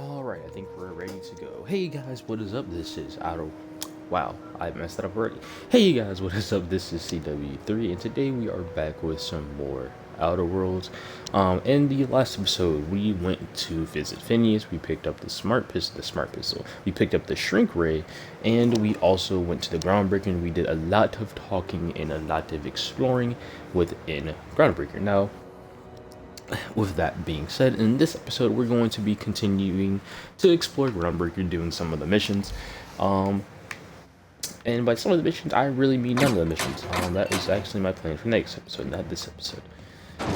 Alright, I think we're ready to go. Hey guys, what is up? This is Otto. Wow, I messed that up already. Hey guys, what is up? This is CW3, and today we are back with some more Outer Worlds. In the last episode, we went to visit Phineas. We picked up the smart pistol. We picked up the shrink ray, and we also went to the Groundbreaker. We did a lot of talking and a lot of exploring within Groundbreaker. Now, with that being said, in this episode, we're going to be continuing to explore Groundbreaker, doing some of the missions. And by some of the missions, I really mean none of the missions. That is actually my plan for next episode, not this episode.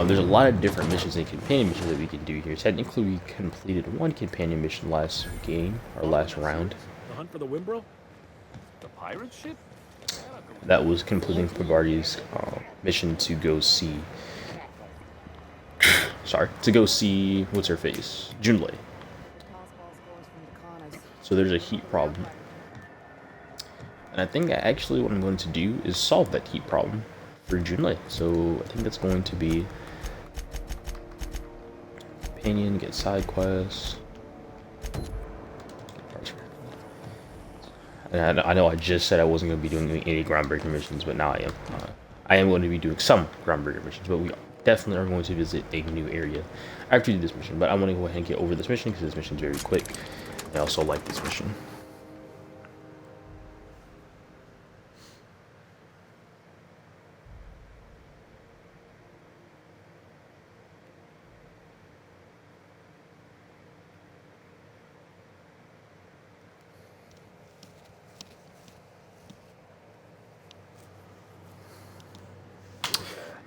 There's a lot of different missions and companion missions that we can do here. Technically, we completed one companion mission last game, or last round. The hunt for the Wimbro? The pirate ship? That was completing Pavardi's mission to go see... to go see, what's her face? Junlei. So there's a heat problem. And I think actually what I'm going to do is solve that heat problem for Junlei. So I think that's going to be companion, get side quests. And I know I just said I wasn't going to be doing any Groundbreaker missions, but now I am. I am going to be doing some Groundbreaker missions, but we definitely are going to visit a new area after we do this mission. But I want to go ahead and get over this mission because this mission is very quick. I also like this mission.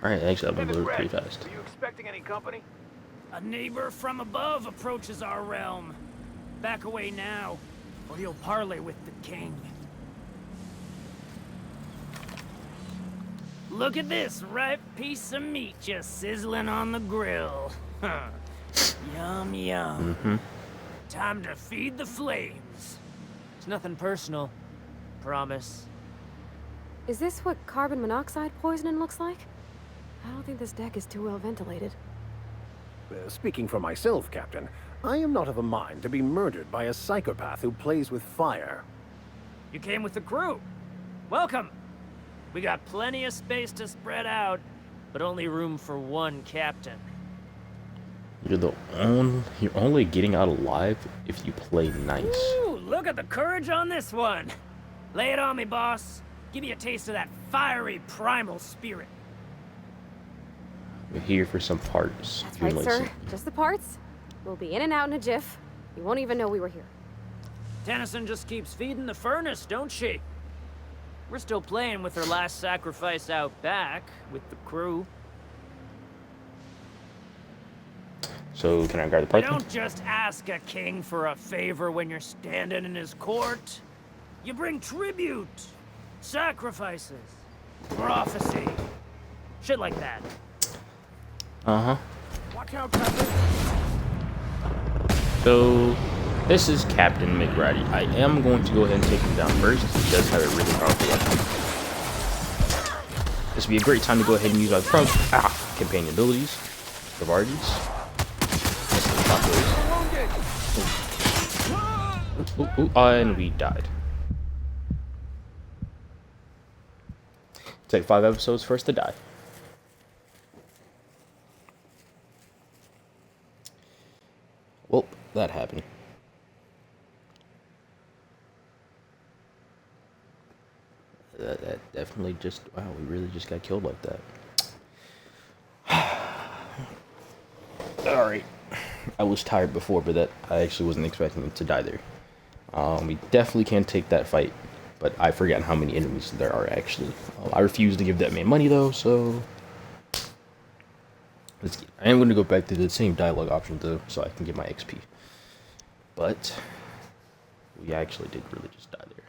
Alright, actually, I'm gonna load it pretty fast. Are you expecting any company? A neighbor from above approaches our realm. Back away now, or you'll parley with the king. Look at this ripe piece of meat just sizzling on the grill. Yum, yum. Time to feed the flames. It's nothing personal. Promise. Is this what carbon monoxide poisoning looks like? I don't think this deck is too well ventilated. Speaking for myself, Captain, I am not of a mind to be murdered by a psychopath who plays with fire. You came with the crew. Welcome. We got plenty of space to spread out, but only room for one captain. You're only getting out alive if you play nice. Ooh, look at the courage on this one. Lay it on me, boss. Give me a taste of that fiery primal spirit. We're here for some parts. That's right, sir. Just the parts. We'll be in and out in a jiff. You won't even know we were here. Tennyson just keeps feeding the furnace, don't she? We're still playing with her last sacrifice out back with the crew. So, can I grab the parts? You don't just ask a king for a favor when you're standing in his court. You bring tribute, sacrifices, prophecy, shit like that. Watch out, Captain. So, this is Captain McGrady. I am going to go ahead and take him down first. He does have a really powerful weapon. This would be a great time to go ahead and use our companion abilities. Pavardi's. And we died. Take 5 episodes for us to die. Well, that happened. That definitely just... Wow, we really just got killed like that. Alright. I was tired before, but I actually wasn't expecting to die there. We definitely can take that fight, but I forgot how many enemies there are actually. I refuse to give that man money though, so... I am going to go back to the same dialogue option though, so I can get my XP. But we actually did really just die there.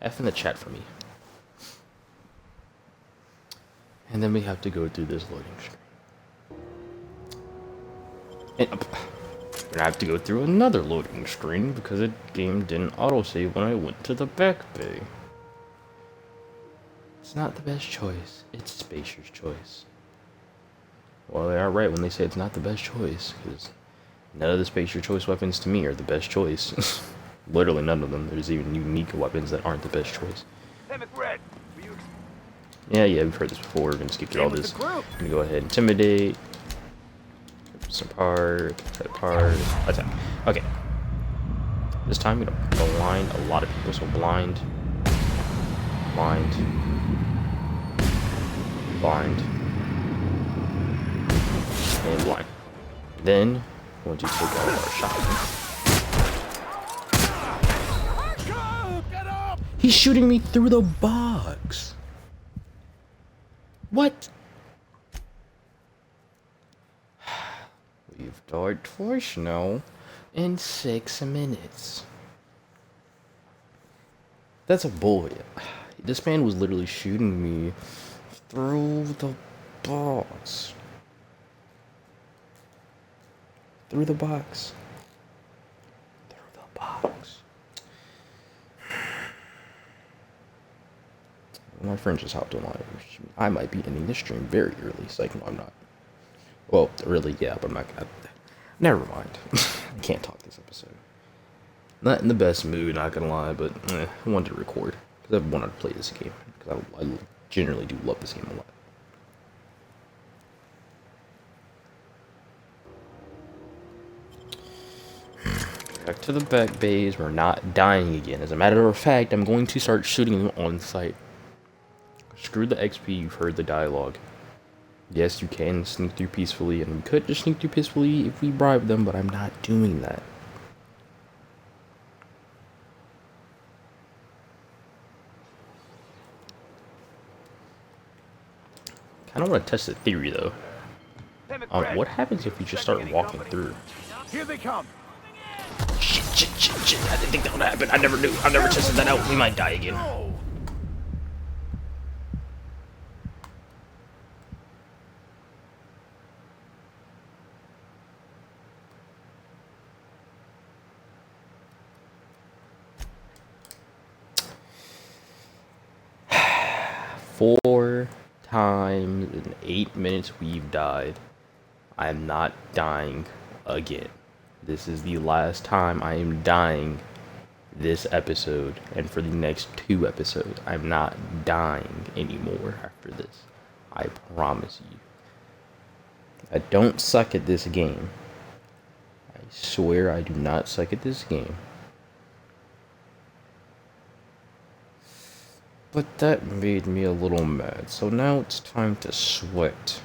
F in the chat for me. And then we have to go through this loading screen. And we're gonna have to go through another loading screen because the game didn't autosave when I went to the back bay. It's not the best choice, it's Spacer's choice. Well, they are right when they say it's not the best choice, because None of the Space Your Choice weapons to me are the best choice. Literally none of them. There's even unique weapons that aren't the best choice. Hey, McRed, were you Yeah, we've heard this before. We're gonna skip through all with this. the group? I'm gonna go ahead and intimidate. Some part, attack. Okay. This time I'm gonna blind a lot of people. So blind, blind, blind, and blind. Then once you take out our shotgun. Get up! He's shooting me through the box. What? We've died twice now in 6 minutes. That's a bully. This man was literally shooting me through the box. Through the box. Through the box. My friend just hopped online. I might be ending this stream very early. It's like, no, I'm not. Well, really, yeah, but I'm not gonna. Never mind. I can't talk this episode. Not in the best mood, not gonna lie, but I wanted to record. Because I wanted to play this game. Because I generally do love this game a lot. Back to the back base. We're not dying again. As a matter of fact, I'm going to start shooting them on sight. Screw the XP, you've heard the dialogue. Yes, you can sneak through peacefully, and we could just sneak through peacefully if we bribe them, but I'm not doing that. I don't want to test the theory, though. Hey, McRed, What happens if we just start walking through? here they come. Shit. I didn't think that would happen. I never knew. I never tested that out. We might die again. Oh. Four times in 8 minutes we've died. I'm not dying again. This is the last time I am dying this episode, and for the next 2 episodes. I'm not dying anymore after this. I promise you. I don't suck at this game. I swear I do not suck at this game. But that made me a little mad, so now it's time to sweat.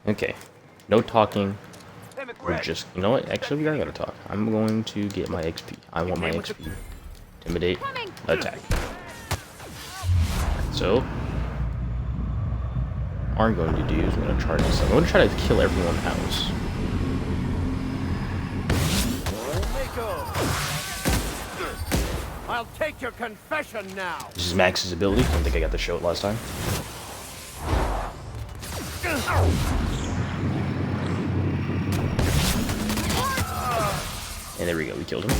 Okay, no talking. Hey, We're McRed. just, you know what? Actually, we are gonna talk. I'm going to get my XP. I want my XP. Intimidate, attack. So, what I'm going to do is I'm going to try this. I'm going to try to kill everyone else. I'll take your confession now. This is Max's ability. I don't think I got to show it last time. And there we go. We killed him.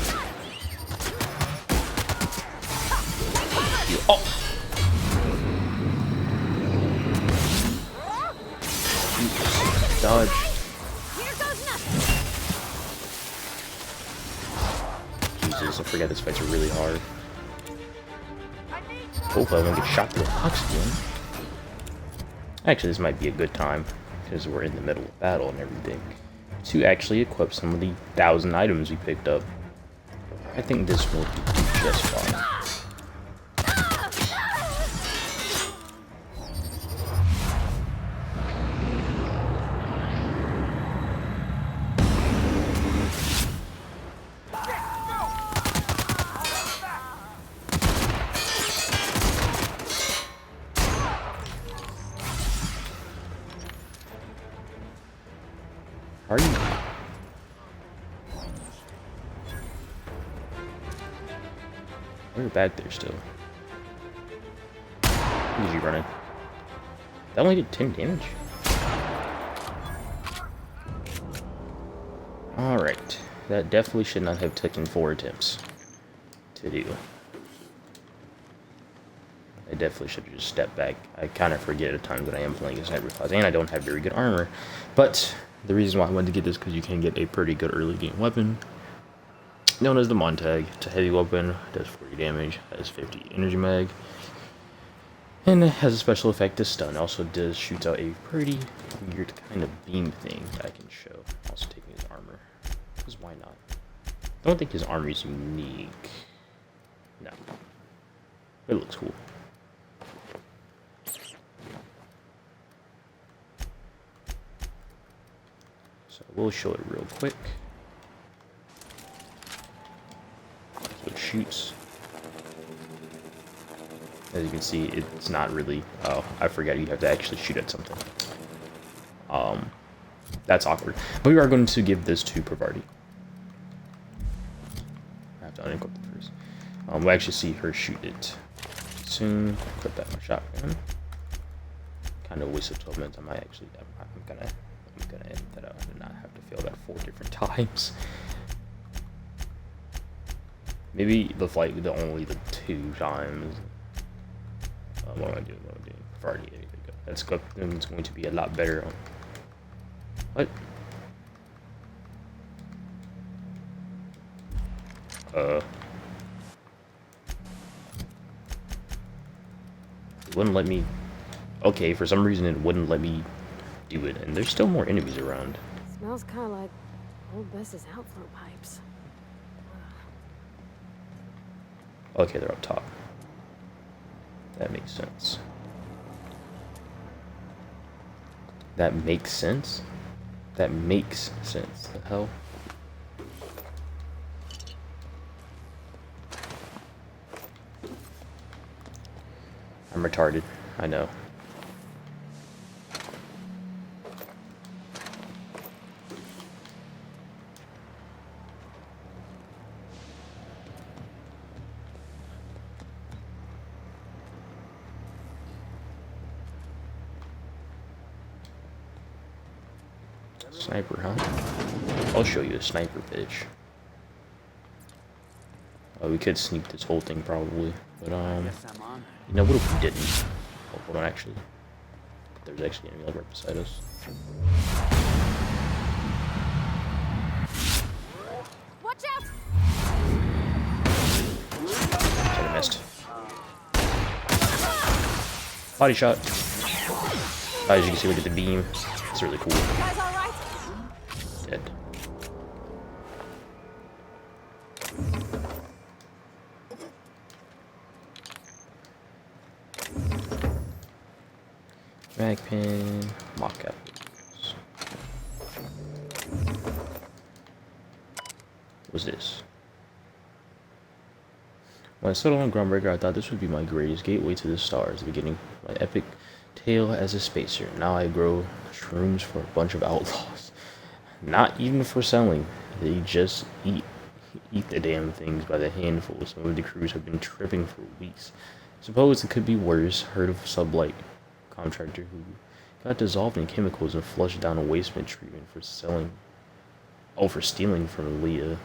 Oh! Dodge. Jesus, I forgot this fight's really hard. Hopefully I won't get shot through a box again. Actually, this might be a good time, because we're in the middle of battle and everything, to actually equip some of the 1,000 items we picked up. I think this will be just fine. We're back there still. Who's you running? That only did 10 damage. Alright. That definitely should not have taken 4 attempts to do. I definitely should have just stepped back. I kind of forget at times that I am playing a sniper class, and I don't have very good armor. But the reason why I wanted to get this because you can get a pretty good early game weapon known as the Montag. It's a heavy weapon, does 40 damage, has 50 energy mag, and it has a special effect to stun. Also does shoots out a pretty weird kind of beam thing that I can show. Also taking his armor, because why not? I don't think his armor is unique. No, it looks cool. So we'll show it real quick. So it shoots. As you can see, it's not really... Oh, I forgot you have to actually shoot at something. That's awkward. But we are going to give this to Pravarti. I have to unequip it first. We'll actually see her shoot it soon. Equip that my shotgun. Kind of waste of 12 minutes. I might actually... I'm gonna edit that out and not have to fail that 4 different times. Maybe only the 2 times. What am I doing? Pravarti, there you go. That's good. It's going to be a lot better. What? It wouldn't let me. Okay, for some reason it wouldn't let me do it, and there's still more enemies around. Smells kind of like old Bess's outflow pipes. Okay, they're up top. That makes sense. That makes sense? That makes sense. The hell? I'm retarded. I know. Sniper, huh? I'll show you a sniper, bitch. Oh, we could sneak this whole thing probably, but you know, what if we didn't? Oh, hold on, actually. There's actually an enemy like right beside us. Watch out! I missed. Body shot. As you can see, look at the beam. It's really cool. Guys, all right? Dead. Mag pin, mock apples. What's this? When I settled on Groundbreaker, I thought this would be my greatest gateway to the stars, beginning my epic tale as a spacer. Now I grow shrooms for a bunch of outlaws. Not even for selling. They just eat the damn things by the handful. Some of the crews have been tripping for weeks. Suppose it could be worse. Heard of a sublight contractor who got dissolved in chemicals and flushed down a wasteland treatment for selling. Oh, for stealing from Leah.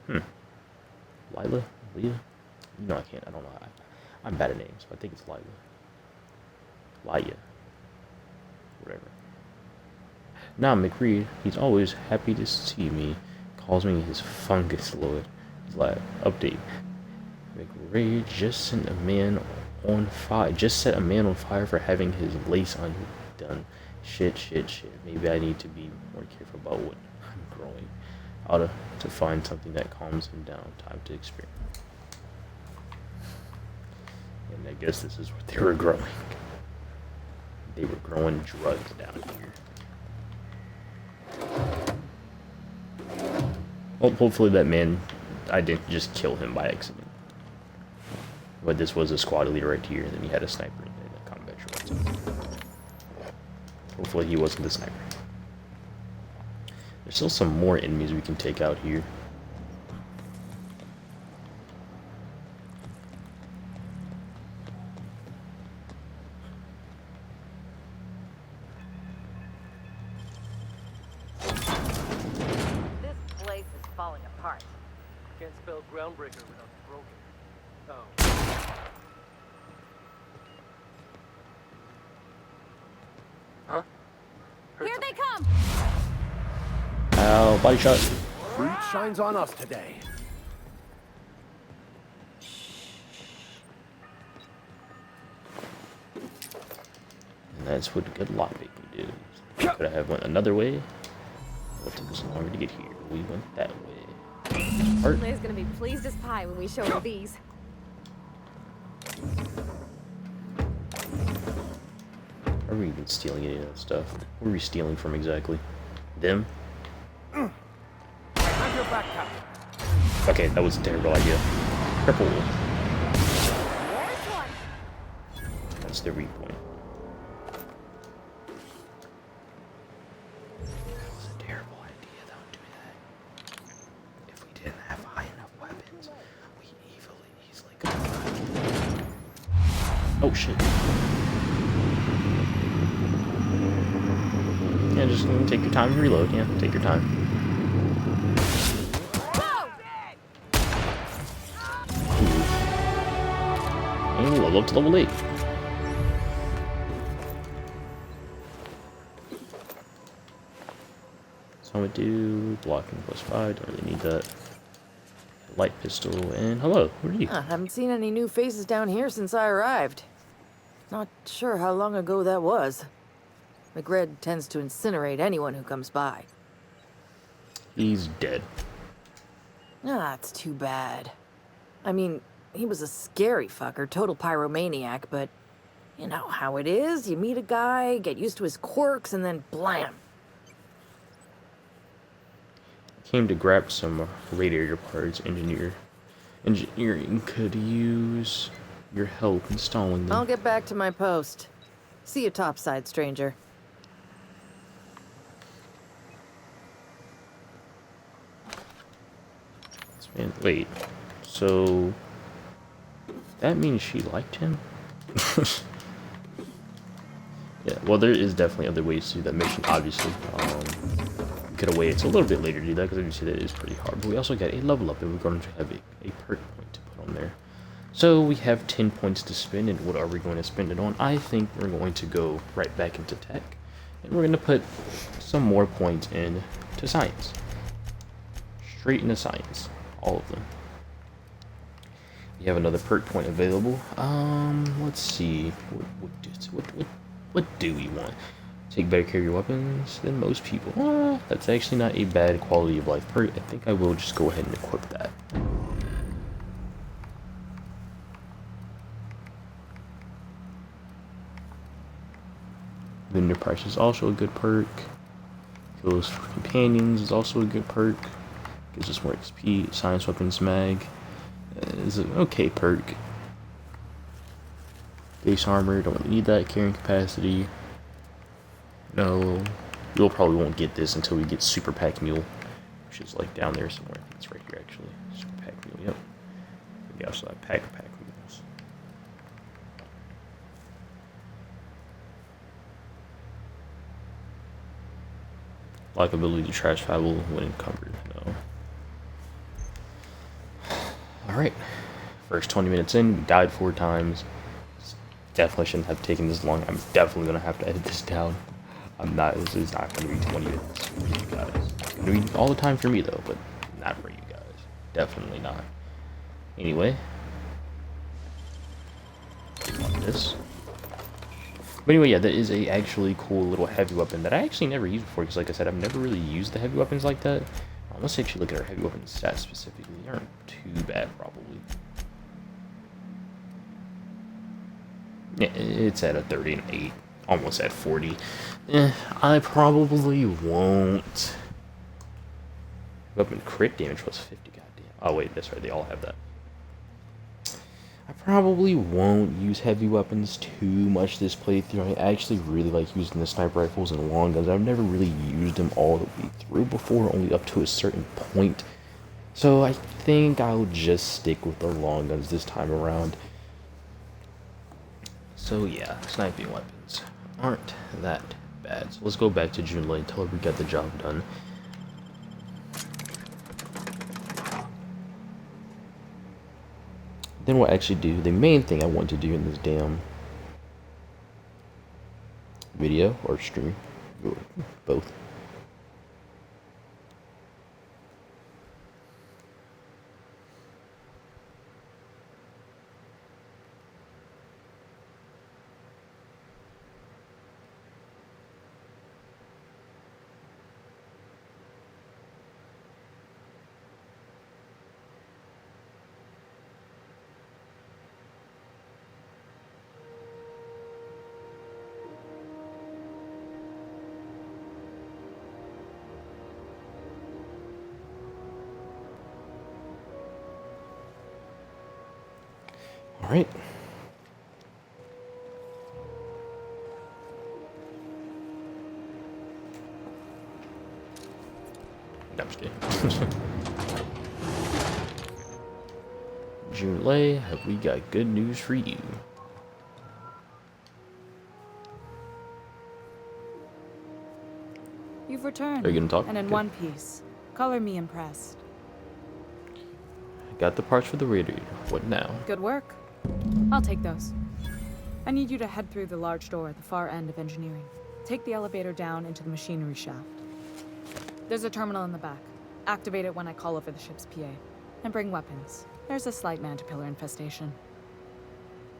Lila? Leah? You know I can't. I don't know. I'm bad at names, but I think it's Lila. Laya. Whatever. Now McReed, he's always happy to see me. Calls me his fungus lord. He's like, update. McReed just sent a man on fire. Just set a man on fire for having his lace undone. Shit. Maybe I need to be more careful about what I'm growing. Ought to find something that calms him down. Time to experiment. And I guess this is what they were growing. They were growing drugs down here. Well, hopefully that man, I didn't just kill him by accident. But this was a squad leader right here, and then he had a sniper in the combat shorts. Hopefully he wasn't the sniper. There's still some more enemies we can take out here. Can't spell groundbreaker without broken. Oh. Huh? Here they come! Ow, body shot. Fruit shines on us today. And that's what good lockpicking do. Could I have went another way? It took us longer to get here. We went that way. Art. Liz gonna be pleased as pie when we show her these. Are we even stealing any of that stuff? Where are we stealing from exactly? Them? Have your back, Captain. Okay, that was a terrible idea. Purple. There's one. That's the weak point. That was a terrible idea, don't do that. If we didn't have high enough weapons, we easily could have. Oh shit. Yeah, just take your time to reload. Yeah, take your time. And level up to level 8. So I'm gonna do blocking +5. Don't really need that. Light pistol and hello. Who are you? Haven't seen any new faces down here since I arrived. Not sure how long ago that was. McRed tends to incinerate anyone who comes by. He's dead. That's too bad. I mean, he was a scary fucker, total pyromaniac, but you know how it is. You meet a guy, get used to his quirks, and then blam. Came to grab some radiator parts. Engineering could use your help installing them. I'll get back to my post. See you topside, stranger. Man, wait. So that means she liked him? Yeah, well, there is definitely other ways to do that mission, obviously. We could have waited. It's a little bit later to do that because obviously that is pretty hard. But we also got a level up and we're going to have a perk point to put on there. So we have 10 points to spend, and what are we going to spend it on? I think we're going to go right back into tech, and we're going to put some more points into science. Straight into science. All of them. You have another perk point available. Let's see. What do we want? Take better care of your weapons than most people. That's actually not a bad quality of life perk. I think I will just go ahead and equip that. Vendor price is also a good perk. Kills for companions is also a good perk. Gives us more XP. Science weapons mag is an okay perk. Base armor, don't really need that. Carrying capacity. No. We'll probably won't get this until we get Super Pack Mule, which is like down there somewhere. I think it's right here actually. Super Pack Mule, yep. We also have Pack Mules. Like ability to trash travel when encumbered. No. Alright. First 20 minutes in, we died 4 times. Definitely shouldn't have taken this long. I'm definitely gonna have to edit this down. This is not gonna be 20 minutes for you guys. It's gonna be all the time for me though, but not for you guys. Definitely not. Anyway. Like this. But anyway, yeah, that is a actually cool little heavy weapon that I actually never used before, because like I said, I've never really used the heavy weapons like that. Let's actually look at our heavy weapon stats specifically. They aren't too bad, probably. Yeah, it's at a 30 and 8, almost at 40. I probably won't. Weapon crit damage was 50, goddamn. Oh wait, that's right, they all have that. I probably won't use heavy weapons too much this playthrough. I actually really like using the sniper rifles and long guns. I've never really used them all the way through before, only up to a certain point. So I think I'll just stick with the long guns this time around. So yeah, sniping weapons aren't that bad. So let's go back to Junlei and tell her we got the job done. Then we'll actually do the main thing I want to do in this damn video or stream, or both. All right. No, I'm just kidding. Junlei, have we got good news for you? You've returned. Are you gonna talk? And in Good. one piece. Color me impressed. Got the parts for the radiator. What now? Good work. I'll take those. I need you to head through the large door at the far end of engineering. Take the elevator down into the machinery shaft. There's a terminal in the back. Activate it when I call over the ship's PA. And bring weapons. There's a slight Mantipillar infestation.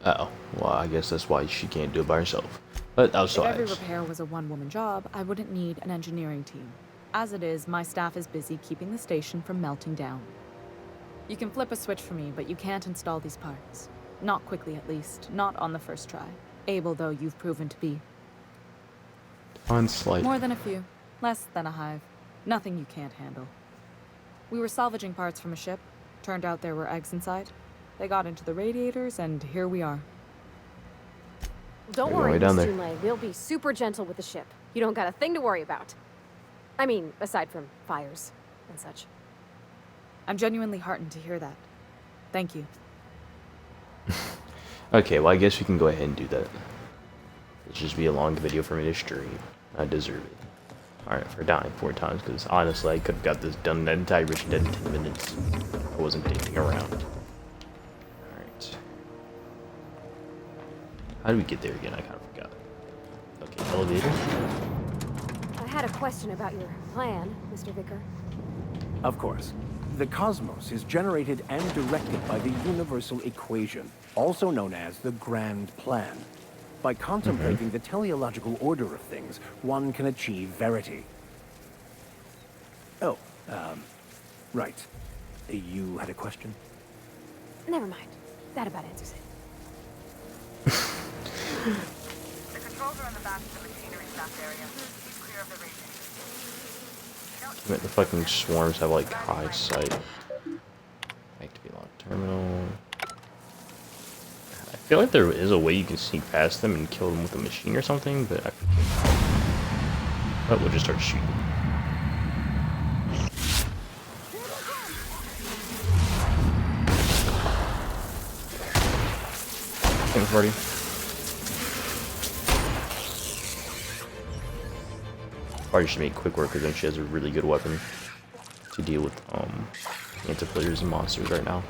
Oh, well, I guess that's why she can't do it by herself. But I was so If every asked. repair was a one-woman job, I wouldn't need an engineering team. As it is, my staff is busy keeping the station from melting down. You can flip a switch for me, but you can't install these parts. Not quickly, at least. Not on the first try. Able, though, you've proven to be. On slight. More than a few. Less than a hive. Nothing you can't handle. We were salvaging parts from a ship. Turned out there were eggs inside. They got into the radiators, and here we are. Don't They're worry, way down Miss there. Junlei. We'll be super gentle with the ship. You don't got a thing to worry about. I mean, aside from fires and such. I'm genuinely heartened to hear that. Thank you. Okay, well, I guess we can go ahead and do that. It'll just be a long video for me to stream. I deserve it. Alright, for dying 4 times, because honestly, I could have got this done that entire mission in 10 minutes. I wasn't dicking around. Alright. How do we get there again? I kind of forgot. Okay, elevator. I had a question about your plan, Mr. Vicker. Of course. The cosmos is generated and directed by the universal equation, also known as the Grand Plan. By contemplating the teleological order of things, one can achieve verity. Oh, right. You had a question? Never mind. That about answers it. The controls are in the back of the machinery staff area. Keep clear of the radiators. The fucking swarms have like high sight. Activate lock terminal. I feel like there is a way you can sneak past them and kill them with a machine or something, but I forget. But we'll just start shooting. Thanks, buddy. Probably should make quick work because then she has a really good weapon to deal with Mantipillars and monsters right now.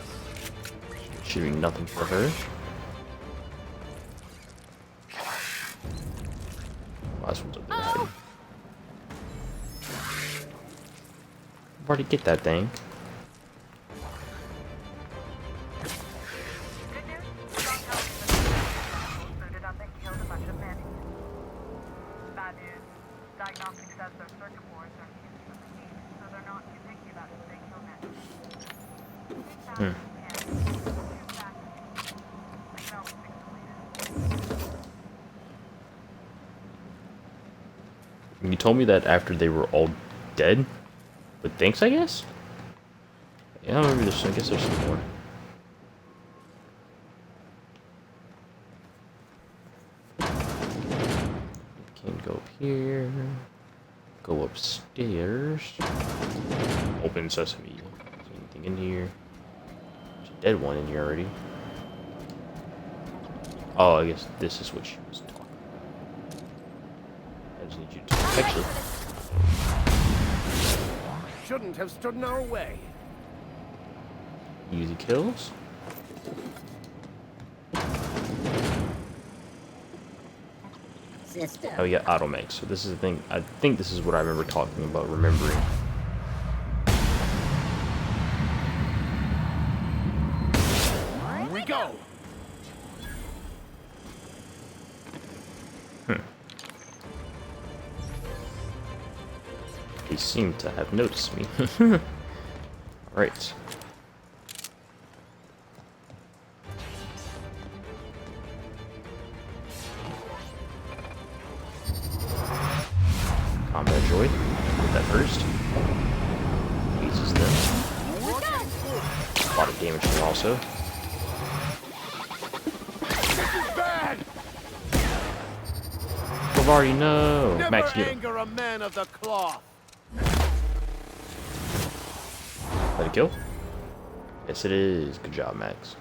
Shooting nothing for her. Last one's up there. Hiding. Already get that thing. Good news? Strong health booted up and killed a bunch of mantis. Bad news. Diagnostic says their circuit boards are fused with the heat, so they're not too picky about if they kill mantis. You told me that after they were all dead? But thanks, I guess? Yeah, maybe there's, I guess there's some more. Can go up here. Go upstairs. Open sesame. Is there anything in here? There's a dead one in here already. Oh, I guess this is what she was talking about. I just need you to actually. Shouldn't have stood in our way. Easy kills. Oh, we got automech. So this is the thing. I think this is what I remember talking about, remembering. Here we go. They seem to have noticed me. Alright. Combat droid. Get that first. Uses them. A lot of damage to them also. Bad. Bavardi, no! Never Max, get him. anger a man of the cloth. Let it kill? Yes, it is. Good job, Max.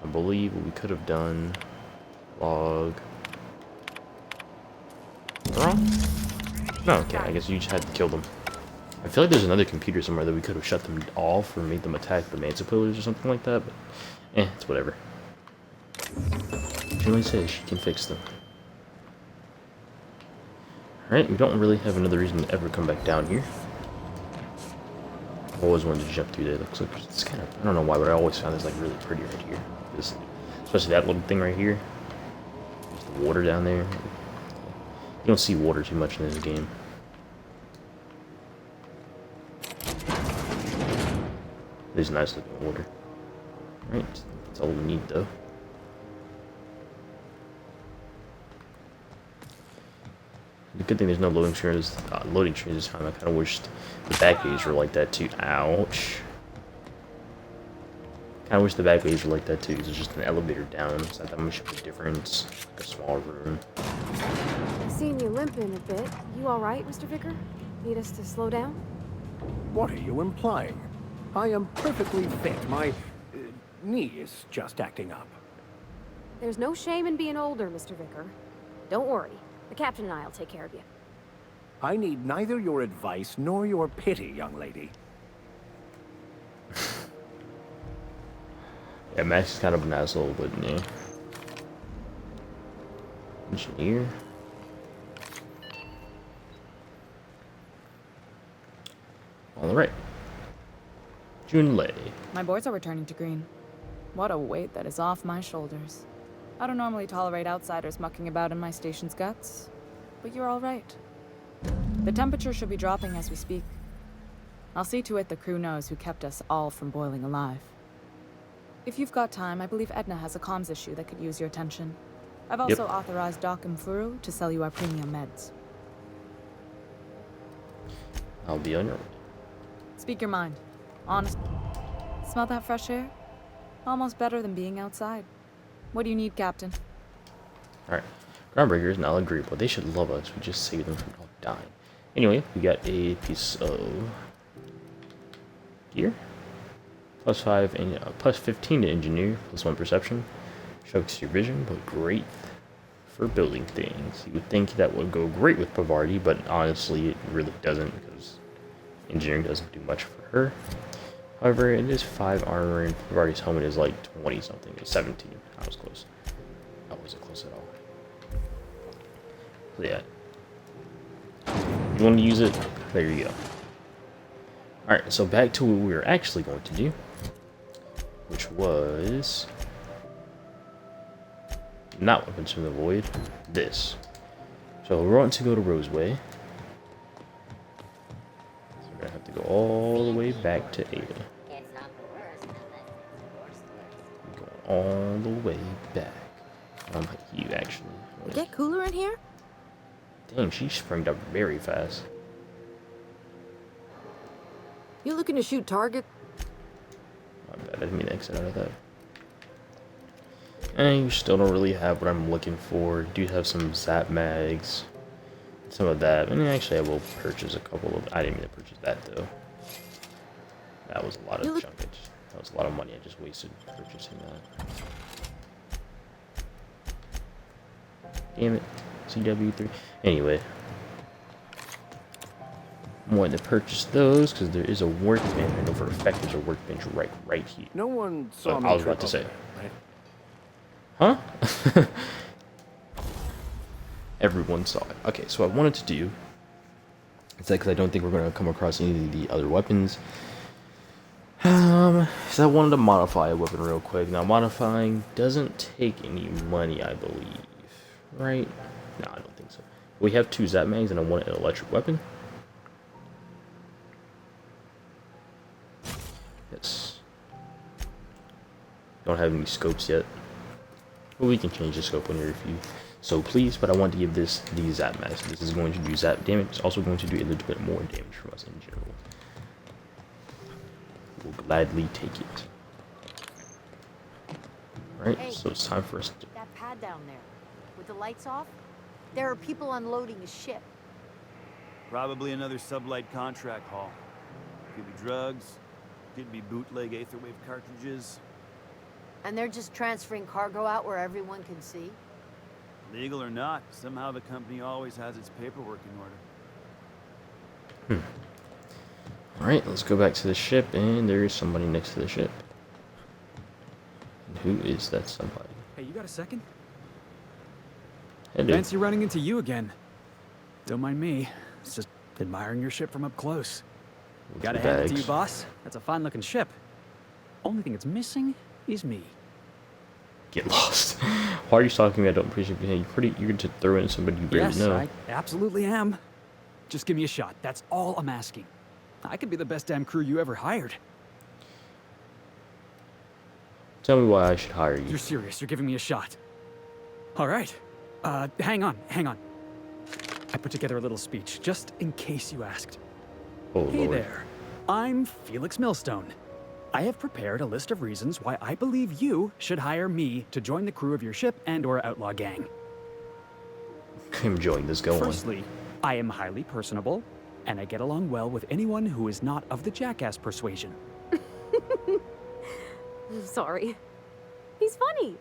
I believe what we could have done. Log. Wrong? No, okay. I guess you just had to kill them. I feel like there's another computer somewhere that we could have shut them off or made them attack the Mansa pillars or something like that, but it's whatever. Julie says she can fix them. Alright, we don't really have another reason to ever come back down here. I always wanted to jump through there. It looks like it's kind of, I don't know why, but I always found this like really pretty right here. This, especially that little thing right here. There's the water down there. You don't see water too much in this game. There's nice looking water. Alright, that's all we need though. The good thing there's no loading screens this time. I kind of wished the back ways were like that too. Ouch. Kind of wish the back ways were like that too. It's just an elevator down. It's not that much of a difference. Like a small room. I've seen you limping a bit. You all right, Mr. Vicker? Need us to slow down? What are you implying? I am perfectly fit. My knee is just acting up. There's no shame in being older, Mr. Vicker. Don't worry. The captain and I'll take care of you. I need neither your advice nor your pity, young lady. Yeah, Max is kind of an asshole, but yeah. Engineer. Alright. Junlei. My boards are returning to green. What a weight that is off my shoulders. I don't normally tolerate outsiders mucking about in my station's guts, but you're all right. The temperature should be dropping as we speak. I'll see to it the crew knows who kept us all from boiling alive. If you've got time, I believe Edna has a comms issue that could use your attention. I've also authorized Doc and Furu to sell you our premium meds. I'll be on your way. Speak your mind. Honest. Smell that fresh air? Almost better than being outside. What do you need, Captain? Alright. Groundbreakers, and I'll agree, but they should love us. We just saved them from all dying. Anyway, we got a piece of gear. +5 and +15 to engineer, +1 perception. Shocks your vision, but great for building things. You would think that would go great with Bavardi, but honestly, it really doesn't because engineering doesn't do much for her. However, it is 5 armor, and Bavardi's helmet is like 20 something, 17. I was close. I wasn't close at all. So yeah. You want to use it? There you go. Alright, so back to what we were actually going to do. Which was not Weapons from the Void. This. So we're going to go to Roseway. So we're going to have to go all the way back to Ada. Going all the way back. You actually. It get cooler in here? Dang, she sprung up very fast. You looking to shoot target? My bad, I didn't mean to exit out of that. And you still don't really have what I'm looking for. Do have some Zap mags. Some of that. And actually I will purchase a couple of... I didn't mean to purchase that though. That was a lot of junkage. That was a lot of money I just wasted purchasing that. Damn it. CW3. Anyway. I'm wanting to purchase those because there is a workbench. I know for a fact there's a workbench right here. No one saw me. I was about to say. right? Huh? Everyone saw it. Okay, so what I wanted to do is that because I don't think we're going to come across any of the other weapons. So I wanted to modify a weapon real quick. Now, modifying doesn't take any money, I believe. Right? No, I don't think so. We have 2 Zap mags and I want an electric weapon. Yes. Don't have any scopes yet. But we can change the scope when you're so please. But I want to give this the Zap mags. This is going to do Zap damage. It's also going to do a little bit more damage from us in general. We'll gladly take it. Alright, Hey, so it's time for us to... that pad down there, with the lights off, there are people unloading a ship. Probably another sublight contract haul. Could be drugs, could be bootleg Aetherwave cartridges. And they're just transferring cargo out where everyone can see. Legal or not, somehow the company always has its paperwork in order. Alright, let's go back to the ship, and there is somebody next to the ship. And who is that somebody? Hey, you got a second? Hey, dude. Fancy running into you again. Don't mind me. It's just admiring your ship from up close. With Gotta the hand it to you, bags. boss. That's a fine-looking ship. Only thing it's missing is me. Get lost. Why are you talking to me? I don't appreciate you. You're pretty eager to throw in somebody you barely Yes, know. I absolutely am. Just give me a shot. That's all I'm asking. I could be the best damn crew you ever hired. Tell me why I should hire you. You're serious. You're giving me a shot. All right. Hang on. I put together a little speech, just in case you asked. Oh, Hey Lord. there. I'm Felix Millstone. I have prepared a list of reasons why I believe you should hire me to join the crew of your ship and/or outlaw gang. I'm enjoying this. Go on. Firstly, I am highly personable, and I get along well with anyone who is not of the jackass persuasion. I'm sorry. He's funny.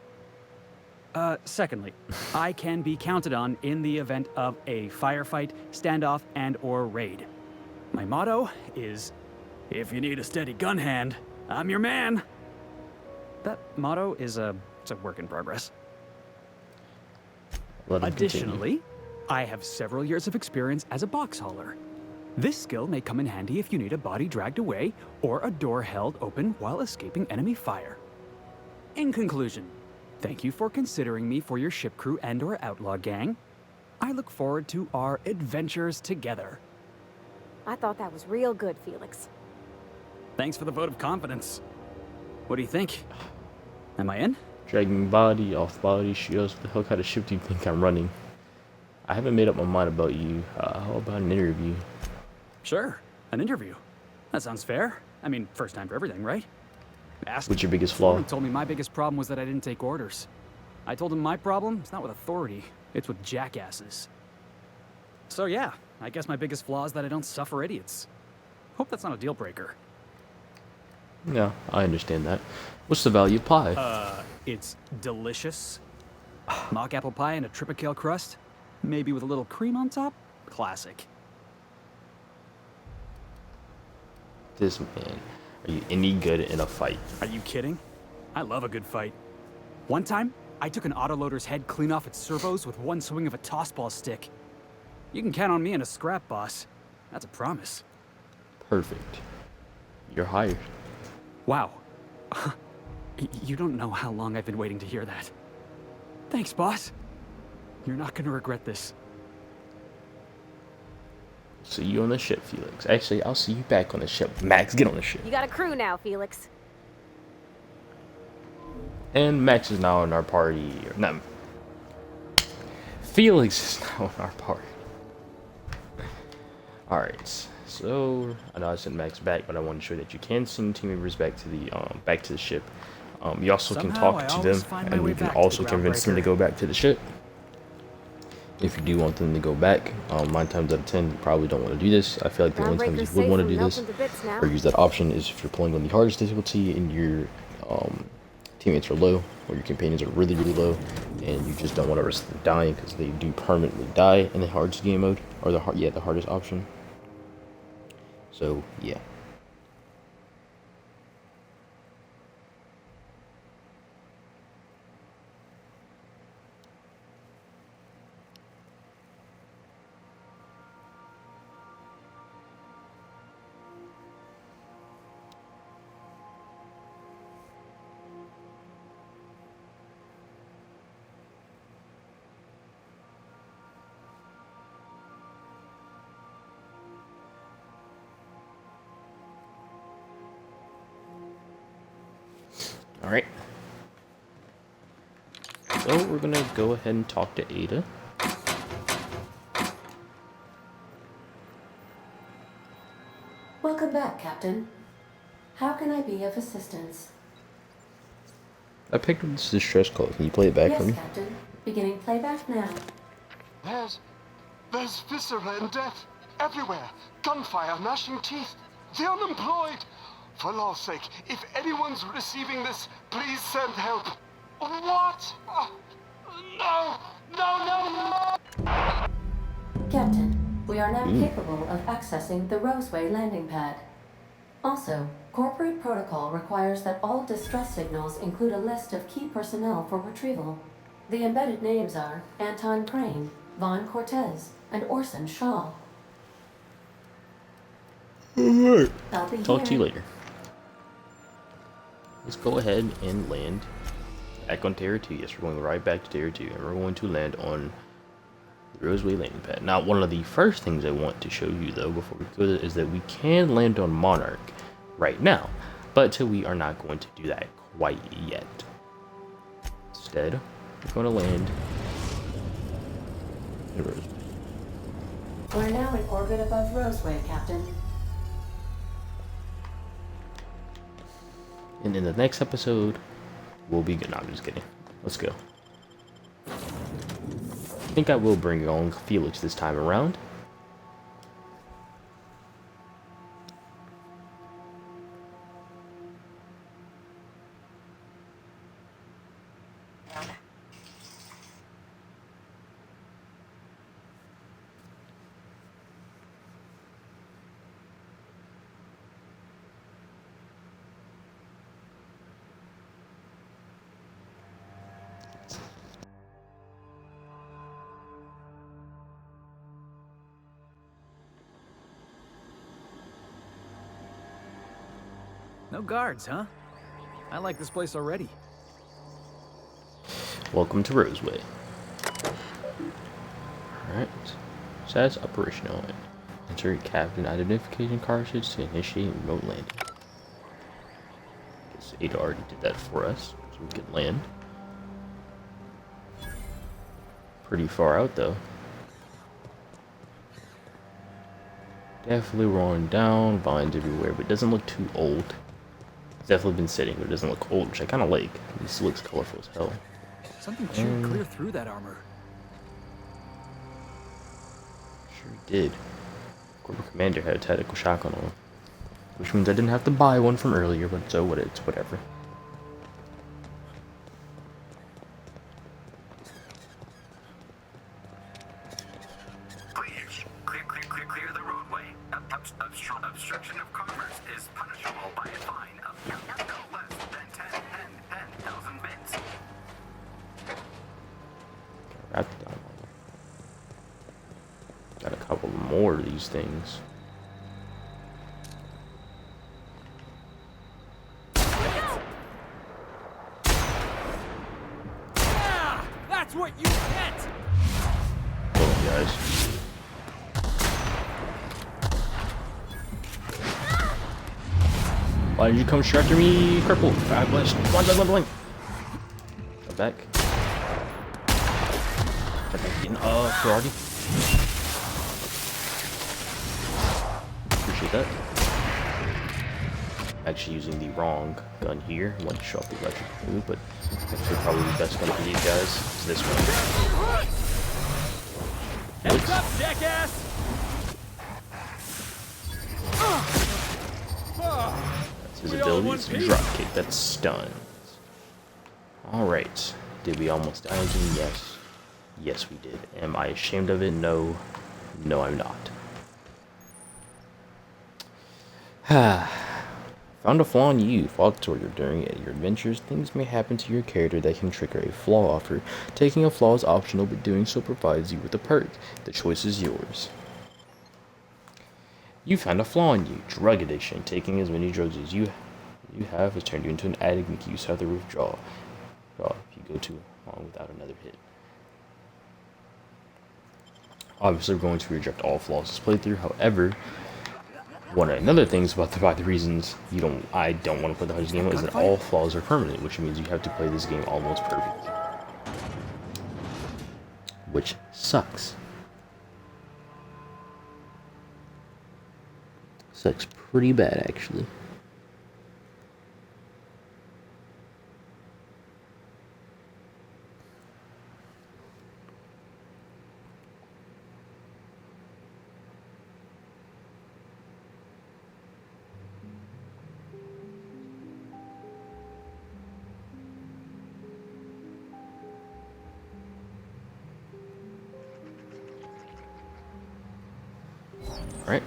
Secondly, I can be counted on in the event of a firefight, standoff, and/or raid. My motto is, if you need a steady gun hand, I'm your man. That motto is it's a work in progress. Let him continue. Additionally, I have several years of experience as a box hauler. This skill may come in handy if you need a body dragged away or a door held open while escaping enemy fire. In conclusion, thank you for considering me for your ship crew and/or outlaw gang. I look forward to our adventures together. I thought that was real good, Felix. Thanks for the vote of confidence. What do you think? Am I in? Dragging body, off body, shields. What the hell kind of ship do you think I'm running? I haven't made up my mind about you. How about an interview? Sure, an interview. That sounds fair. I mean, first time for everything, right? Ask What's your biggest flaw? Foreman told me my biggest problem was that I didn't take orders. I told him my problem is not with authority, it's with jackasses. So yeah, I guess my biggest flaw is that I don't suffer idiots. Hope that's not a deal breaker. Yeah, I understand that. What's the value of pie? It's delicious. Mock apple pie and a tripicale crust, maybe with a little cream on top. Classic. This man. Are you any good in a fight? Are you kidding? I love a good fight. One time, I took an autoloader's head clean off its servos with one swing of a tossball stick. You can count on me in a scrap, boss. That's a promise. Perfect. You're hired. Wow. You don't know how long I've been waiting to hear that. Thanks, boss. You're not gonna regret this. See you on the ship, Felix. Actually, I'll see you back on the ship. Max, get on the ship. You got a crew now, Felix. And Max is now in our party. No. Felix is now in our party. Alright. So I know I sent Max back, but I want to show that you can send team members back to the ship. You also can Somehow talk I to always them, find my and way you can back to also the convince them to Groundbreaker. go back to the ship. If you do want them to go back, 9 times out of 10, you probably don't want to do this. I feel like the only times Groundbreaker's you would safe want to from do this melting to bits now. or use that option is if you're playing on the hardest difficulty and your teammates are low or your companions are really, really low, and you just don't want to risk them dying because they do permanently die in the hardest game mode, or the hardest option. So yeah. Alright. So we're gonna go ahead and talk to Ada. Welcome back, Captain. How can I be of assistance? I picked up this distress call. Can you play it back for me? Yes, Captain. Beginning playback now. There's viscera and death everywhere. Gunfire, gnashing teeth. The unemployed. For law's sake, if anyone's receiving this, please send help. What? No! Captain, we are now capable of accessing the Roseway landing pad. Also, corporate protocol requires that all distress signals include a list of key personnel for retrieval. The embedded names are Anton Crane, Vaughn Cortez, and Orson Shaw. I'll be Talk here. to you later. Let's go ahead and land back on Terra 2. Yes, we're going right back to Terra 2, and we're going to land on the Roseway landing pad. Now, one of the first things I want to show you, though, before we go, is that we can land on Monarch right now, but we are not going to do that quite yet. Instead, we're going to land in Roseway. We're now in orbit above Roseway, Captain. And in the next episode, we'll be good. No, I'm just kidding. Let's go. I think I will bring on Felix this time around. No guards, huh? I like this place already. Welcome to Roseway. Alright. Status operational. Enter captain identification cartridge to initiate remote landing. Guess Ada already did that for us, so we can land. Pretty far out though. Definitely rolling down, vines everywhere, but it doesn't look too old. It's definitely been sitting, but it doesn't look old, which I kind of like. This looks colorful as hell. Something chewed clear through that armor. Sure did. Corporal Commander had a tactical shotgun on, which means I didn't have to buy one from earlier, but so what? It's whatever. Please, clear the roadway. Obstruction of commerce is punishable by a fine of no less than 10,000 bits. Wrap it down. Got a couple more of these things. Yeah, that's what you get. Hold on, guys. Why did you come straight after me, cripple? God bless. Blink. Go back. Getting Ferrari. Appreciate that. Actually using the wrong gun here. I want to show off the electric blue, but actually probably the best gun for these guys is this one. Heads up, jackass! That's his ability. It's a drop kick. That's stuns. Alright. Did we almost die again? Yes. Yes, we did. Am I ashamed of it? No. No, I'm not. Found a flaw in you. Fall tutorial. During your adventures, things may happen to your character that can trigger a flaw offer. Taking a flaw is optional, but doing so provides you with a perk. The choice is yours. You found a flaw in you. Drug addiction. Taking as many drugs as you have has turned you into an addict, making you have to withdraw. If you go too long without another hit. Obviously, we're going to reject all flaws this playthrough. However, One of another things about the reasons I don't want to play the Hudge game is that all flaws are permanent, which means you have to play this game almost perfect, which sucks. Sucks pretty bad, actually. Right.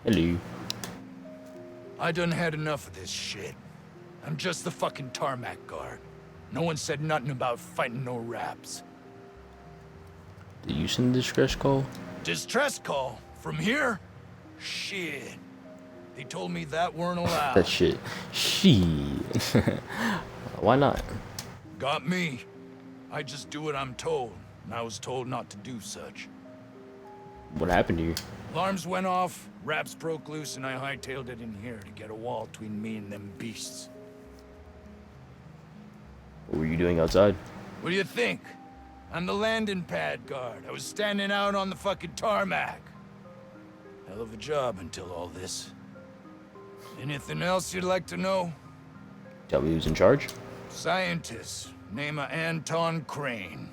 Hello. I done had enough of this shit. I'm just the fucking tarmac guard. No one said nothing about fighting no raps. Did you send a distress call? Distress call? From here? Shit. They told me that weren't allowed. That shit. Shit. Why not? Got me. I just do what I'm told, and I was told not to do such. What happened to you? Alarms went off, raps broke loose, and I hightailed it in here to get a wall between me and them beasts. What were you doing outside? What do you think? I'm the landing pad guard. I was standing out on the fucking tarmac. Hell of a job until all this. Anything else you'd like to know? Tell me who's in charge? Scientist. Name of Anton Crane.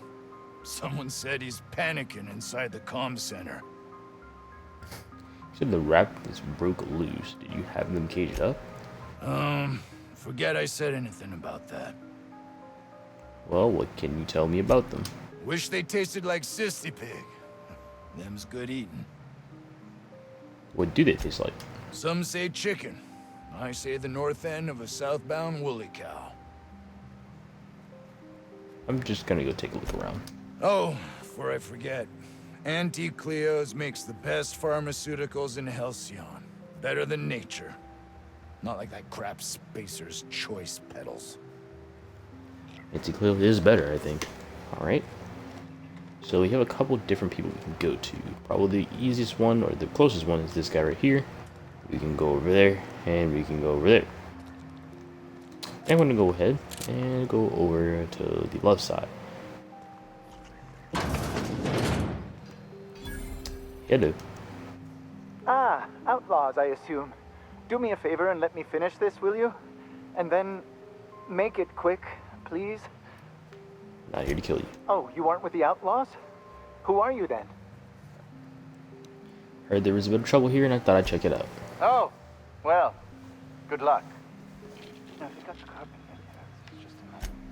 Someone said he's panicking inside the comm center. You said the rap is broke loose. Did you have them caged up? Forget I said anything about that. Well, what can you tell me about them? Wish they tasted like Sissy Pig. Them's good eating. What do they taste like? Some say chicken. I say the north end of a southbound woolly cow. I'm just gonna go take a look around. Oh, before I forget. Auntie Cleo's makes the best pharmaceuticals in Halcyon. Better than nature. Not like that crap Spacer's Choice pedals. Auntie Cleo is better, I think. Alright. So we have a couple different people we can go to. Probably the easiest one, or the closest one, is this guy right here. We can go over there, and we can go over there. I'm going to go ahead and go over to the left side. Hello. Ah, outlaws, I assume. Do me a favor and let me finish this, will you? And then make it quick, please. Not here to kill you. Oh, you aren't with the outlaws? Who are you then? Heard there was a bit of trouble here and I thought I'd check it out. Oh, well, good luck.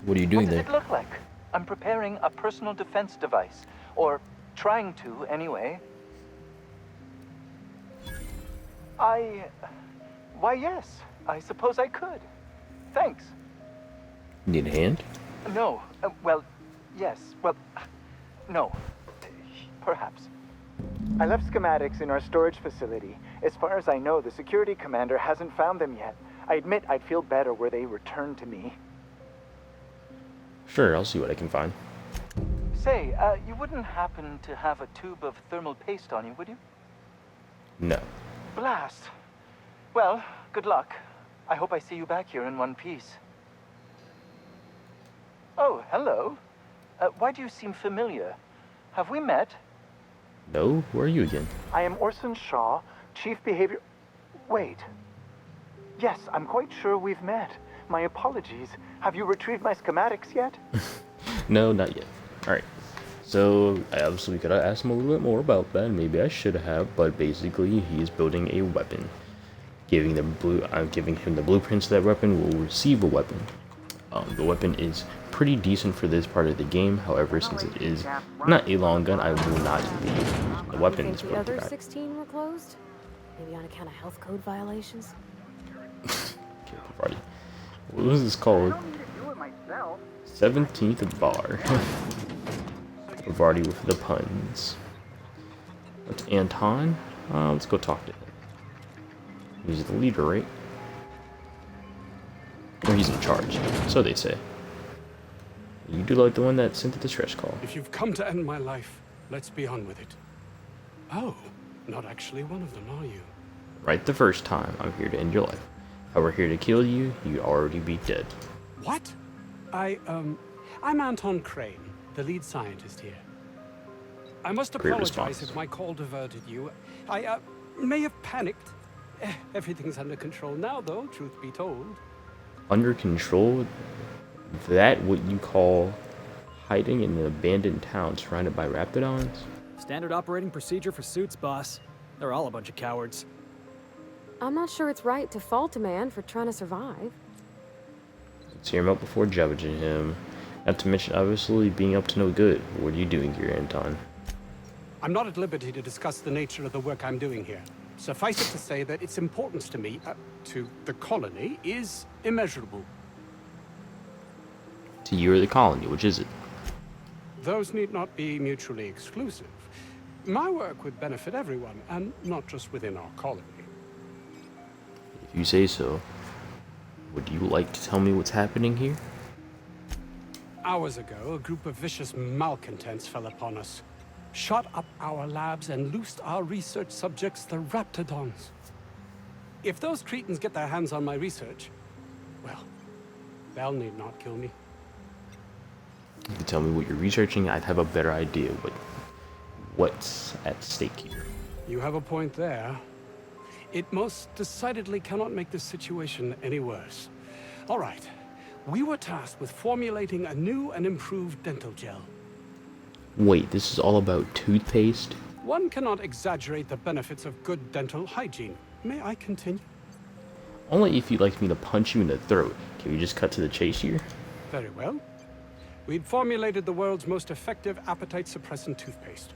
What are you doing there? What does there? it look like? I'm preparing a personal defense device. Or trying to, anyway. Why, yes. I suppose I could. Thanks. Need a hand? No. Well, yes. Well, no. Perhaps. I left schematics in our storage facility. As far as I know, the security commander hasn't found them yet. I admit I'd feel better were they returned to me. Sure, I'll see what I can find. Say, you wouldn't happen to have a tube of thermal paste on you, would you? No. Blast. Well, good luck. I hope I see you back here in one piece. Oh, hello. Why do you seem familiar? Have we met? No? Who are you again? I am Orson Shaw, Chief Behavior... Wait. Yes, I'm quite sure we've met. My apologies. Have you retrieved my schematics yet? No, not yet. Alright. So, I obviously could have asked him a little bit more about that. Maybe I should have, but basically, he's building a weapon. I'm giving him the blueprints to that weapon. Will receive a weapon. The weapon is pretty decent for this part of the game. However, since it is not a long gun, I will not be the weapon is The other 16 were closed? Maybe on account of health code violations? Party. What was this called? 17th bar. Vardy with the puns. That's Anton. Let's go talk to him. He's the leader, right? Or he's in charge. So they say. What are you do like the one that sent the distress call. If you've come to end my life, let's be on with it. Oh, not actually one of them, are you? Right the first time, I'm here to end your life. If I were here to kill you, you'd already be dead. What? I'm Anton Crane, the lead scientist here. I must Great apologize response. if my call diverted you. I may have panicked. Everything's under control now, though, truth be told. Under control? That what you call hiding in an abandoned town surrounded by raptidons? Standard operating procedure for suits, boss. They're all a bunch of cowards. I'm not sure it's right to fault a man for trying to survive. Let's hear him out before judging him. Not to mention, obviously, being up to no good. What are you doing here, Anton? I'm not at liberty to discuss the nature of the work I'm doing here. Suffice it to say that its importance to me, to the colony, is immeasurable. To you or the colony, which is it? Those need not be mutually exclusive. My work would benefit everyone, and not just within our colony. If you say so. Would you like to tell me what's happening here? Hours ago, a group of vicious malcontents fell upon us, shot up our labs, and loosed our research subjects, the Raptidons. If those cretins get their hands on my research, well, they'll need not kill me. If you tell me what you're researching, I'd have a better idea what's at stake here. You have a point there. It most decidedly cannot make this situation any worse. All right. We were tasked with formulating a new and improved dental gel. Wait, this is all about toothpaste? One cannot exaggerate the benefits of good dental hygiene. May I continue? Only if you'd like me to punch you in the throat. Can we just cut to the chase here? Very well. We'd formulated the world's most effective appetite-suppressant toothpaste.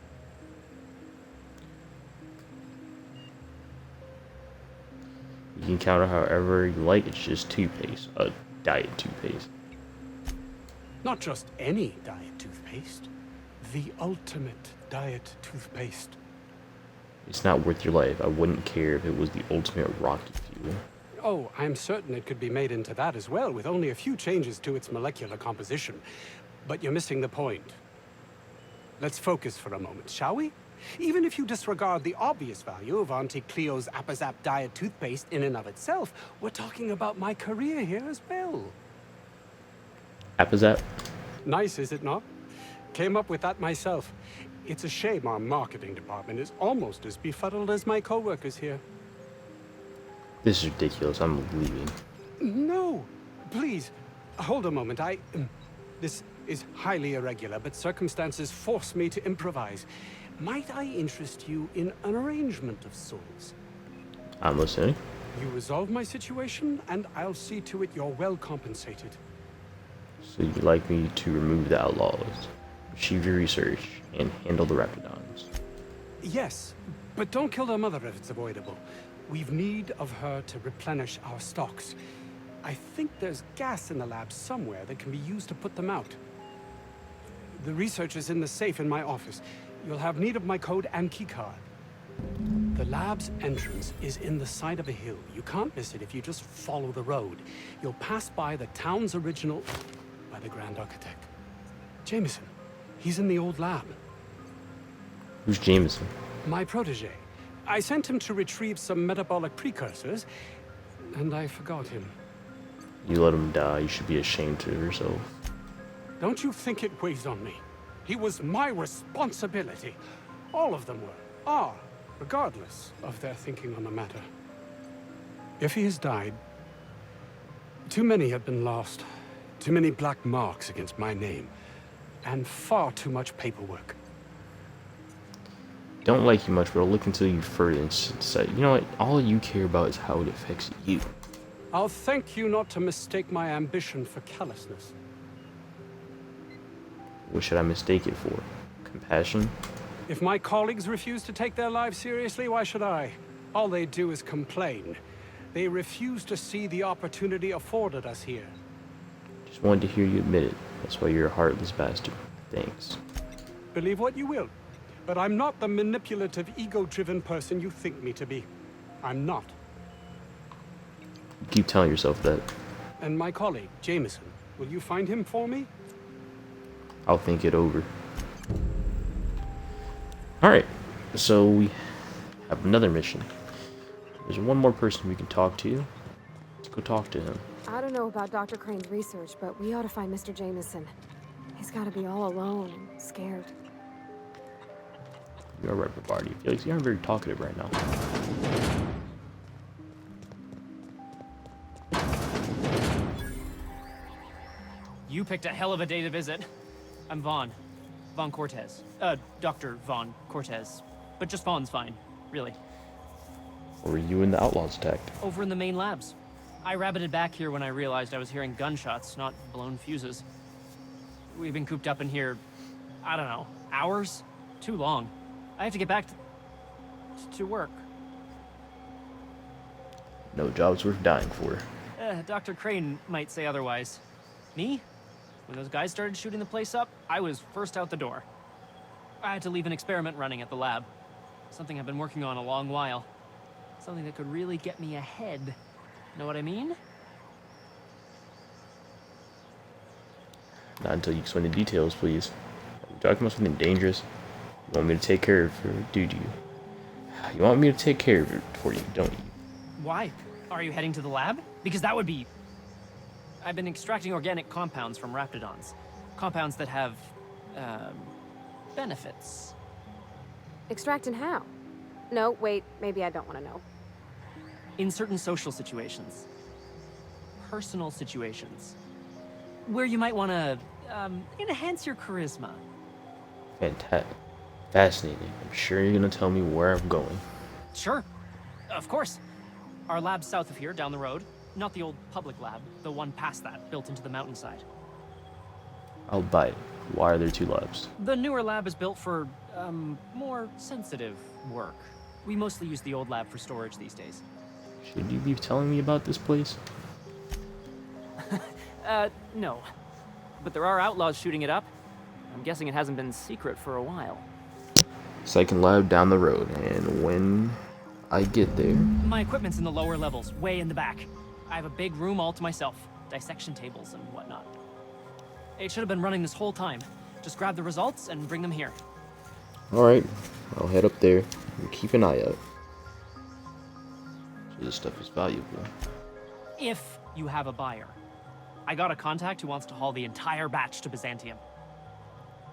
You can count it however you like, it's just toothpaste. A diet toothpaste. Not just any diet toothpaste. The ultimate diet toothpaste. It's not worth your life. I wouldn't care if it was the ultimate rocket fuel. Oh, I'm certain it could be made into that as well, with only a few changes to its molecular composition. But you're missing the point. Let's focus for a moment, shall we? Even if you disregard the obvious value of Auntie Cleo's Appazap diet toothpaste in and of itself, we're talking about my career here as well. Appazap? Nice, is it not? Came up with that myself. It's a shame our marketing department is almost as befuddled as my co-workers here. This is ridiculous. I'm leaving. No, please, hold a moment. This is highly irregular, but circumstances force me to improvise. Might I interest you in an arrangement of sorts? I'm listening. You resolve my situation, and I'll see to it you're well compensated. So you'd like me to remove the outlaws, achieve your research, and handle the Raptidons? Yes, but don't kill their mother if it's avoidable. We've need of her to replenish our stocks. I think there's gas in the lab somewhere that can be used to put them out. The research is in the safe in my office. You'll have need of my code and keycard. The lab's entrance is in the side of a hill. You can't miss it if you just follow the road. You'll pass by the town's original by the Grand Architect. Jameson. He's in the old lab. Who's Jameson? My protege. I sent him to retrieve some metabolic precursors, and I forgot him. You let him die. You should be ashamed of yourself. Don't you think it weighs on me? He was my responsibility. All of them are, regardless of their thinking on the matter. If he has died, too many have been lost. Too many black marks against my name. And far too much paperwork. Don't like you much, but I'll look into you further and say, you know what? All you care about is how it affects you. I'll thank you not to mistake my ambition for callousness. What should I mistake it for? Compassion? If my colleagues refuse to take their lives seriously, why should I? All they do is complain. They refuse to see the opportunity afforded us here. Just wanted to hear you admit it. That's why you're a heartless bastard. Thanks. Believe what you will, but I'm not the manipulative, ego-driven person you think me to be. I'm not. You keep telling yourself that. And my colleague, Jameson, will you find him for me? I'll think it over. Alright, so we have another mission. There's one more person we can talk to. Let's go talk to him. I don't know about Dr. Crane's research, but we ought to find Mr. Jameson. He's got to be all alone and scared. You're right, Barty. Felix, you aren't very talkative right now. You picked a hell of a day to visit. I'm Vaughn. Vaughn Cortez. Dr. Vaughn Cortez. But just Vaughn's fine, really. Or were you and the outlaws attacked? Over in the main labs. I rabbited back here when I realized I was hearing gunshots, not blown fuses. We've been cooped up in here, I don't know, hours? Too long. I have to get back to work. No job's worth dying for. Dr. Crane might say otherwise. Me? When those guys started shooting the place up, I was first out the door. I had to leave an experiment running at the lab. Something I've been working on a long while. Something that could really get me ahead. Know what I mean? Not until you explain the details, please. Are you talking about something dangerous? You want me to take care of it, do you? You want me to take care of it for you, don't you? Why? Are you heading to the lab? Because that would be... I've been extracting organic compounds from raptidons. Compounds that have, benefits. Extracting how? No, wait, maybe I don't want to know. In certain social situations. Personal situations. Where you might want to, enhance your charisma. Fantastic. Fascinating. I'm sure you're gonna tell me where I'm going. Sure. Of course. Our lab's south of here, down the road. Not the old public lab, the one past that, built into the mountainside. I'll buy it. Why are there two labs? The newer lab is built for, more sensitive work. We mostly use the old lab for storage these days. Should you be telling me about this place? No. But there are outlaws shooting it up. I'm guessing it hasn't been secret for a while. Second lab down the road, and when I get there... My equipment's in the lower levels, way in the back. I have a big room all to myself. Dissection tables and whatnot. It should have been running this whole time. Just grab the results and bring them here. Alright, I'll head up there and keep an eye out. So this stuff is valuable. If you have a buyer. I got a contact who wants to haul the entire batch to Byzantium.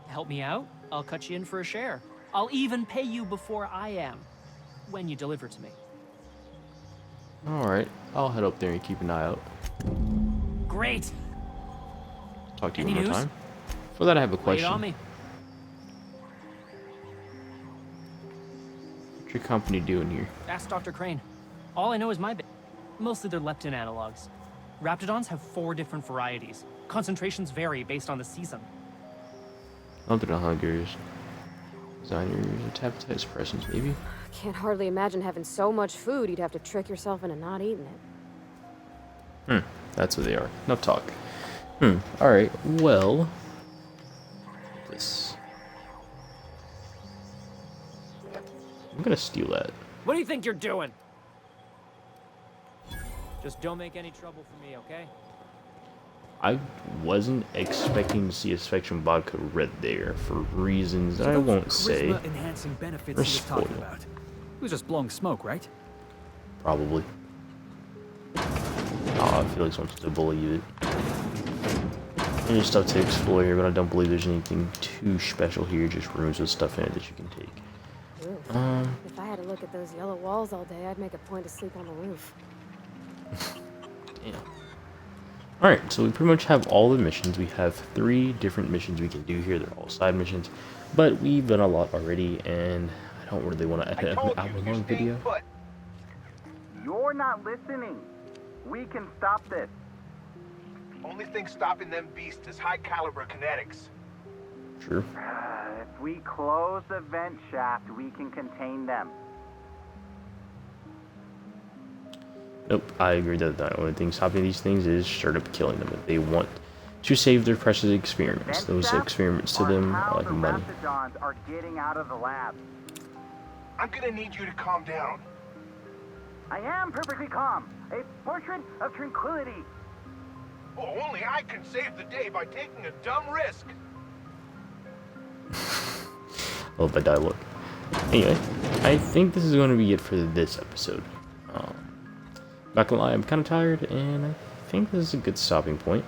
Help me out, I'll cut you in for a share. I'll even pay you before I am, when you deliver to me. Alright, I'll head up there and keep an eye out. Great! Talk to you Any one more news? time. For that I have a Lay it question. on me. What's your company doing here? Ask Dr. Crane. All I know is my mostly they're leptin analogs. Raptidons have 4 different varieties. Concentrations vary based on the season. Something to huggers. Designers, appetite suppressants, maybe? Can't hardly imagine having so much food you'd have to trick yourself into not eating it. That's what they are. Enough talk. Alright, well... This... I'm gonna steal that. What do you think you're doing? Just don't make any trouble for me, okay? I wasn't expecting to see a Spectrum vodka red there for reasons that I won't say. Charisma-enhancing benefits Or he was talking spoiled. about. He was just blowing smoke, right? Probably. I feel like someone's to bully you. There's stuff to explore here, but I don't believe there's anything too special here. Just rooms with stuff in it that you can take. Ooh. If I had to look at those yellow walls all day, I'd make a point to sleep on the roof. Damn. Alright, so we pretty much have all the missions. We have 3 different missions we can do here. They're all side missions. But we've done a lot already, and I don't really want to edit an hour-long video. You're not listening. We can stop this. Only thing stopping them beasts is high-caliber kinetics. Sure. If we close the vent shaft, we can contain them. Nope, I agree that the only thing stopping these things is straight up killing them. If they want to save their precious experiments, those experiments to them are like money. The raptidons are getting out of the lab. I'm gonna need you to calm down. I am perfectly calm. A portrait of tranquility. Oh, only I can save the day by taking a dumb risk. Love that dialogue. Anyway, I think this is going to be it for this episode. Not gonna lie, I'm kind of tired, and I think this is a good stopping point.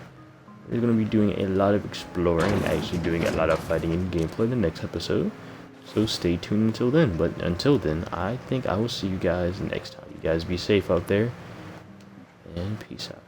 We're going to be doing a lot of exploring and actually doing a lot of fighting and gameplay in the next episode. So stay tuned until then. But until then, I think I will see you guys next time. You guys be safe out there, and peace out.